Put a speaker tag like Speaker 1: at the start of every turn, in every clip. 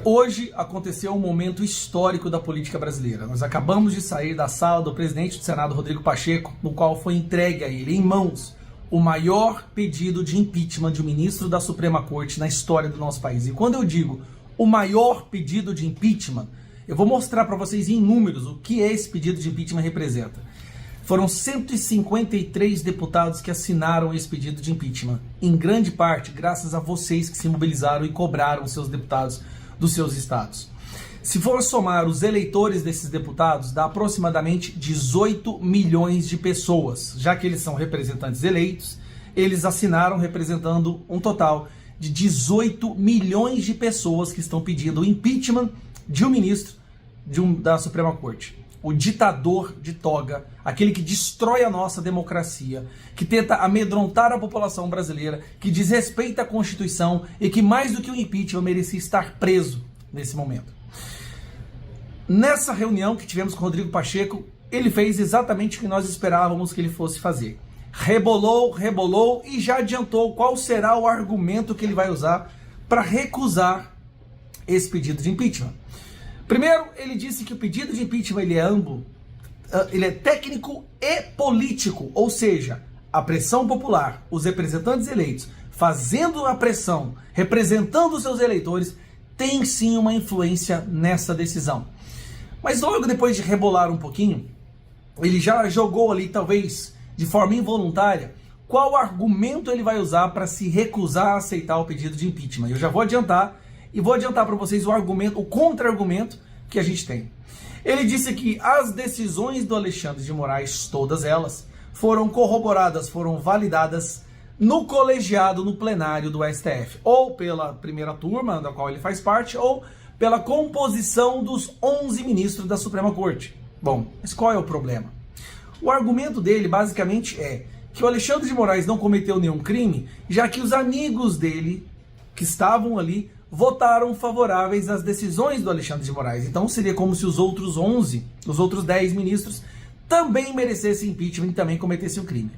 Speaker 1: Hoje aconteceu um momento histórico da política brasileira. Nós acabamos de sair da sala do presidente do Senado, Rodrigo Pacheco, no qual foi entregue a ele, em mãos, o maior pedido de impeachment de um ministro da Suprema Corte na história do nosso país. E quando eu digo o maior pedido de impeachment, eu vou mostrar para vocês em números o que esse pedido de impeachment representa. Foram 153 deputados que assinaram esse pedido de impeachment, em grande parte graças a vocês que se mobilizaram e cobraram seus deputados dos seus estados. Se for somar os eleitores desses deputados, dá aproximadamente 18 milhões de pessoas. Já que eles são representantes eleitos, eles assinaram representando um total de 18 milhões de pessoas que estão pedindo o impeachment de um ministro da Suprema Corte. O ditador de toga, aquele que destrói a nossa democracia, que tenta amedrontar a população brasileira, que desrespeita a Constituição e que, mais do que o impeachment, merecia estar preso nesse momento. Nessa reunião que tivemos com o Rodrigo Pacheco, ele fez exatamente o que nós esperávamos que ele fosse fazer. Rebolou e já adiantou qual será o argumento que ele vai usar para recusar esse pedido de impeachment. Primeiro, ele disse que o pedido de impeachment ele é técnico e político, ou seja, a pressão popular, os representantes eleitos fazendo a pressão, representando os seus eleitores, tem sim uma influência nessa decisão. Mas logo depois de rebolar um pouquinho, ele já jogou ali, talvez de forma involuntária, qual argumento ele vai usar para se recusar a aceitar o pedido de impeachment. Eu já vou adiantar e vou adiantar para vocês o argumento, o contra-argumento que a gente tem. Ele disse que as decisões do Alexandre de Moraes, todas elas, foram corroboradas, foram validadas no colegiado, no plenário do STF, ou pela primeira turma, da qual ele faz parte, ou pela composição dos 11 ministros da Suprema Corte. Bom, mas qual é o problema? O argumento dele, basicamente, é que o Alexandre de Moraes não cometeu nenhum crime, já que os amigos dele, que estavam ali, votaram favoráveis às decisões do Alexandre de Moraes. Então seria como se os outros 11, os outros 10 ministros, também merecessem impeachment e também cometessem um crime.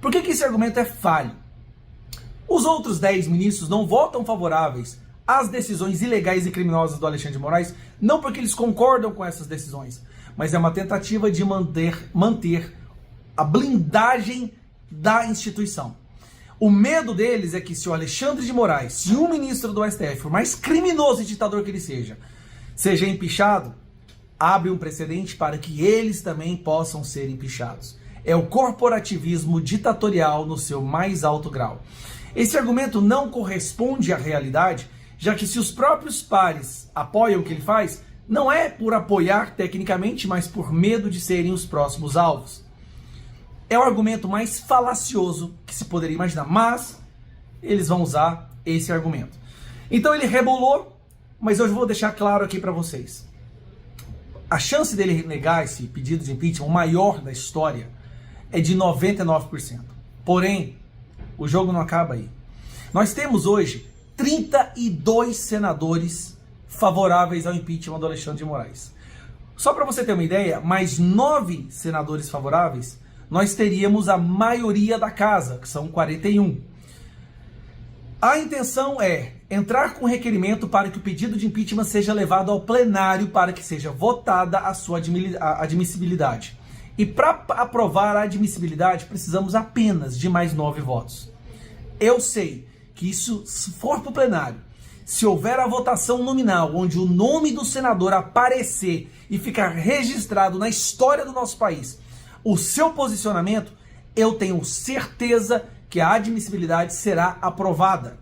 Speaker 1: Por que esse argumento é falho? Os outros 10 ministros não votam favoráveis às decisões ilegais e criminosas do Alexandre de Moraes, não porque eles concordam com essas decisões, mas é uma tentativa de manter a blindagem da instituição. O medo deles é que se o Alexandre de Moraes, se um ministro do STF, por mais criminoso e ditador que ele seja empichado, abre um precedente para que eles também possam ser empichados. É o corporativismo ditatorial no seu mais alto grau. Esse argumento não corresponde à realidade, já que se os próprios pares apoiam o que ele faz, não é por apoiar tecnicamente, mas por medo de serem os próximos alvos. É o argumento mais falacioso que se poderia imaginar, mas eles vão usar esse argumento. Então ele rebolou, mas eu vou deixar claro aqui para vocês. A chance dele negar esse pedido de impeachment, o maior da história, é de 99%. Porém, o jogo não acaba aí. Nós temos hoje 32 senadores favoráveis ao impeachment do Alexandre de Moraes. Só para você ter uma ideia, mais 9 senadores favoráveis, nós teríamos a maioria da casa, que são 41. A intenção é entrar com requerimento para que o pedido de impeachment seja levado ao plenário para que seja votada a sua admissibilidade. E para aprovar a admissibilidade, precisamos apenas de mais 9 votos. Eu sei que isso, se for para o plenário, se houver a votação nominal, onde o nome do senador aparecer e ficar registrado na história do nosso país, o seu posicionamento, eu tenho certeza que a admissibilidade será aprovada.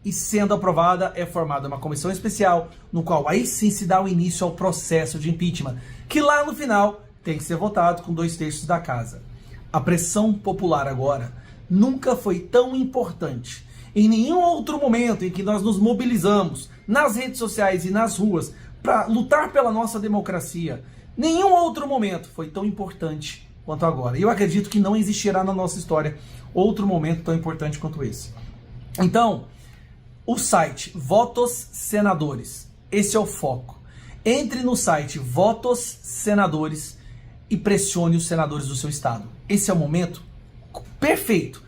Speaker 1: E sendo aprovada, é formada uma comissão especial, no qual aí sim se dá o início ao processo de impeachment, que lá no final tem que ser votado com 2/3 da casa. A pressão popular agora nunca foi tão importante. Em nenhum outro momento em que nós nos mobilizamos nas redes sociais e nas ruas para lutar pela nossa democracia, nenhum outro momento foi tão importante quanto agora. E eu acredito que não existirá na nossa história outro momento tão importante quanto esse. Então, o site Votos Senadores, esse é o foco. Entre no site Votos Senadores e pressione os senadores do seu estado. Esse é o momento perfeito.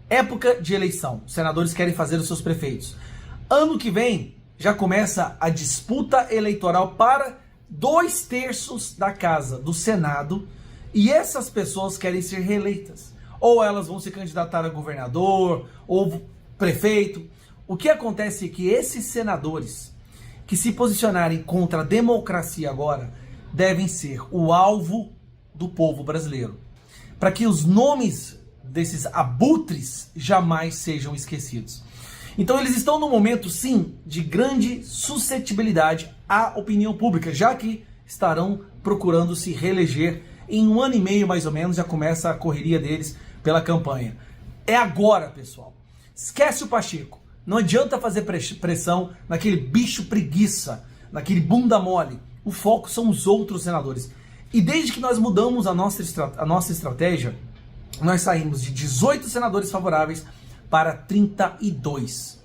Speaker 1: Época de eleição. Os senadores querem fazer os seus prefeitos. Ano que vem já começa a disputa eleitoral para 2/3 da casa do Senado, e essas pessoas querem ser reeleitas. Ou elas vão se candidatar a governador, ou prefeito. O que acontece é que esses senadores que se posicionarem contra a democracia agora devem ser o alvo do povo brasileiro, para que os nomes desses abutres jamais sejam esquecidos. Então eles estão num momento, sim, de grande suscetibilidade à opinião pública, já que estarão procurando se reeleger. Em 1 ano e meio, mais ou menos, já começa a correria deles pela campanha. É agora, pessoal. Esquece o Pacheco. Não adianta fazer pressão naquele bicho preguiça, naquele bunda mole. O foco são os outros senadores. E desde que nós mudamos a nossa estratégia, nós saímos de 18 senadores favoráveis para 32.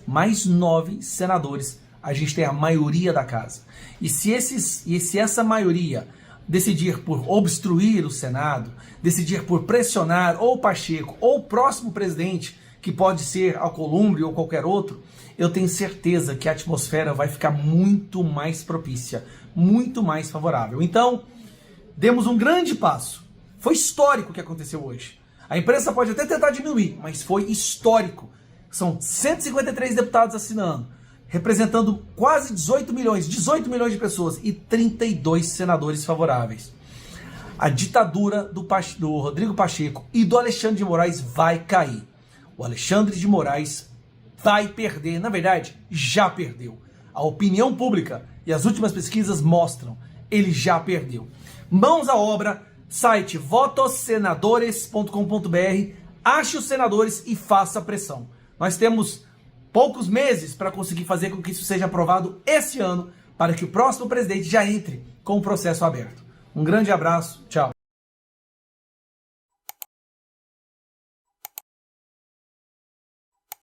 Speaker 1: Mais 9 senadores, a gente tem a maioria da casa. E se essa maioria decidir por obstruir o Senado, decidir por pressionar ou o Pacheco ou o próximo presidente, que pode ser Alcolumbre ou qualquer outro, eu tenho certeza que a atmosfera vai ficar muito mais propícia, muito mais favorável. Então, demos um grande passo. Foi histórico o que aconteceu hoje. A imprensa pode até tentar diminuir, mas foi histórico. São 153 deputados assinando, representando quase 18 milhões de pessoas e 32 senadores favoráveis. A ditadura do Rodrigo Pacheco e do Alexandre de Moraes vai cair. O Alexandre de Moraes vai perder, na verdade, já perdeu. A opinião pública e as últimas pesquisas mostram, ele já perdeu. Mãos à obra, site votossenadores.com.br, ache os senadores e faça pressão. Nós temos poucos meses para conseguir fazer com que isso seja aprovado esse ano, para que o próximo presidente já entre com o processo aberto. Um grande abraço, tchau.